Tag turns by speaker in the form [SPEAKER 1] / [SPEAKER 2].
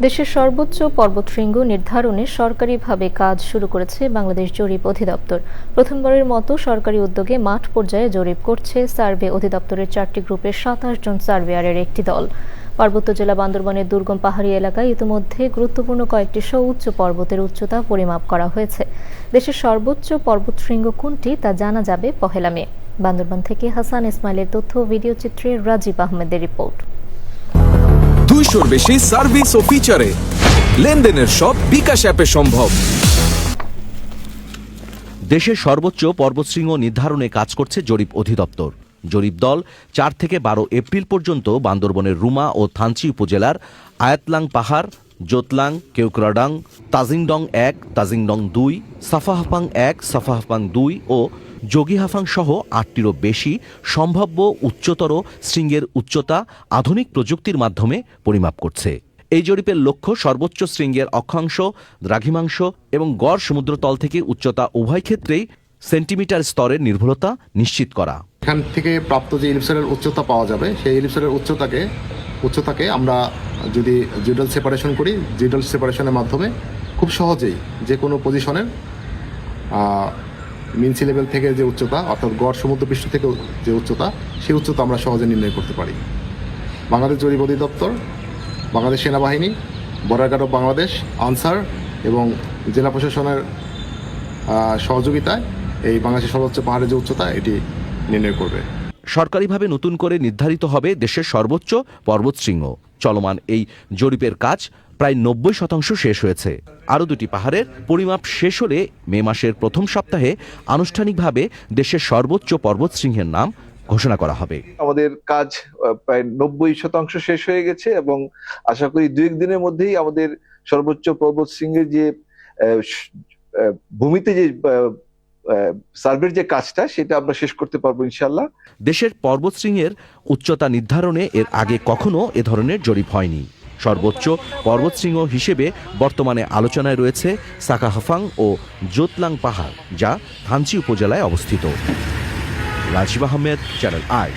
[SPEAKER 1] দেশের সর্বোচ্চ পর্বতশৃঙ্গ নির্ধারণে সরকারিভাবে কাজ শুরু করেছে বাংলাদেশ জরিপ অধিদপ্তর। প্রথমবারের মতো সরকারি উদ্যোগে মাঠ পর্যায়ে জরিপ করছে সার্ভে অধিদপ্তরের 4টি গ্রুপের 27 জন সার্ভেয়ারের একটি দল। পার্বত্য জেলা বান্দরবানের দুর্গম পাহাড়ি এলাকায় ইতিমধ্যে গুরুত্বপূর্ণ কয়েকটি সুউচ্চ পর্বতের উচ্চতা পরিমাপ করা হয়েছে। দেশের সর্বোচ্চ পর্বতশৃঙ্গ কোনটি তা জানা যাবে 1 মে। বান্দরবান থেকে হাসান ইসমাইলের তথ্য, ভিডিও চিত্রে রাজীব আহমেদের রিপোর্ট।
[SPEAKER 2] 200-র বেশি সার্ভিস ও ফিচারে লেনদেনের সব বিকাশ অ্যাপে সম্ভব।
[SPEAKER 3] দেশের সর্বোচ্চ পর্বতশৃঙ্গ নির্ধারণে কাজ করছে জরিপ অধিদপ্তর। জরিপ দল 4 থেকে 12 এপ্রিল পর্যন্ত বান্দরবনের রুমা ও থানচি উপজেলার আয়াতলাং পাহাড়, জোতলাং, কেওক্রাডাং, তাজিংডং 1, তাজিংডং 2, সাফাহাফাং 1, সাফাহাফাং 2 ও যোগীহাফাং সহ 8টিরও বেশি সম্ভাব্য উচ্চতর শৃঙ্গের উচ্চতা আধুনিক প্রযুক্তির মাধ্যমে পরিমাপ করছে। এই জরিপের লক্ষ্য সর্বোচ্চ শৃঙ্গের অক্ষাংশ, দ্রাঘিমাংশ এবং গড় সমুদ্রতল থেকে উচ্চতা উভয় ক্ষেত্রেই সেন্টিমিটার স্তরের নির্ভুলতা নিশ্চিত করা।
[SPEAKER 4] এখান থেকে প্রাপ্ত যে ইলিপসের উচ্চতা পাওয়া যাবে, সেই ইলিপসের উচ্চতাকে আমরা যদি জিডাল সেপারেশন করি, জিডাল সেপারেশনের মাধ্যমে খুব সহজেই যে কোনো পজিশনের মিন সি লেভেল থেকে যে উচ্চতা, অর্থাৎ গড় সমুদ্রপৃষ্ঠ থেকে যে উচ্চতা, সেই উচ্চতা আমরা সহজে নির্ণয় করতে পারি। বাংলাদেশ জরিপ অধিদপ্তর, বাংলাদেশ সেনাবাহিনী, বর্ডার গার্ড অফ বাংলাদেশ, আনসার এবং জেলা প্রশাসনের সহযোগিতায় এই বাংলাদেশের সর্বোচ্চ পাহাড়ের যে উচ্চতা, এটি নির্ণয় করবে।
[SPEAKER 3] সরকারিভাবে নতুন করে নির্ধারিত হবে দেশের সর্বোচ্চ পর্বতশৃঙ্গ। চলমান এই জরিপের কাজ প্রায় 90% শেষ হয়েছে। আরও 2টি পাহাড়ের পরিমাপ শেষ হলে মে মাসের প্রথম সপ্তাহে আনুষ্ঠানিকভাবে দেশের সর্বোচ্চ পর্বতশৃঙ্গের নাম ঘোষণা করা হবে।
[SPEAKER 5] আমাদের কাজ প্রায় 90% শেষ হয়ে গেছে এবং আশা করি 2-1 দিনের মধ্যেই আমাদের সর্বোচ্চ পর্বতশৃঙ্গের যে ভূমিতে যে সার্ভের যে কাজটা, সেটা আমরা শেষ করতে পারবো ইনশাআল্লাহ।
[SPEAKER 3] দেশের পর্বতশৃঙ্গের উচ্চতা নির্ধারণে এর আগে কখনো এ ধরনের জরিপ হয়নি। সর্বোচ্চ পর্বতশৃঙ্গ হিসেবে বর্তমানে আলোচনায় রয়েছে সাকাহাফাং ও জোতলাং পাহাড়, যা থানচি উপজেলায় অবস্থিত। Rajib Ahmed, channel I.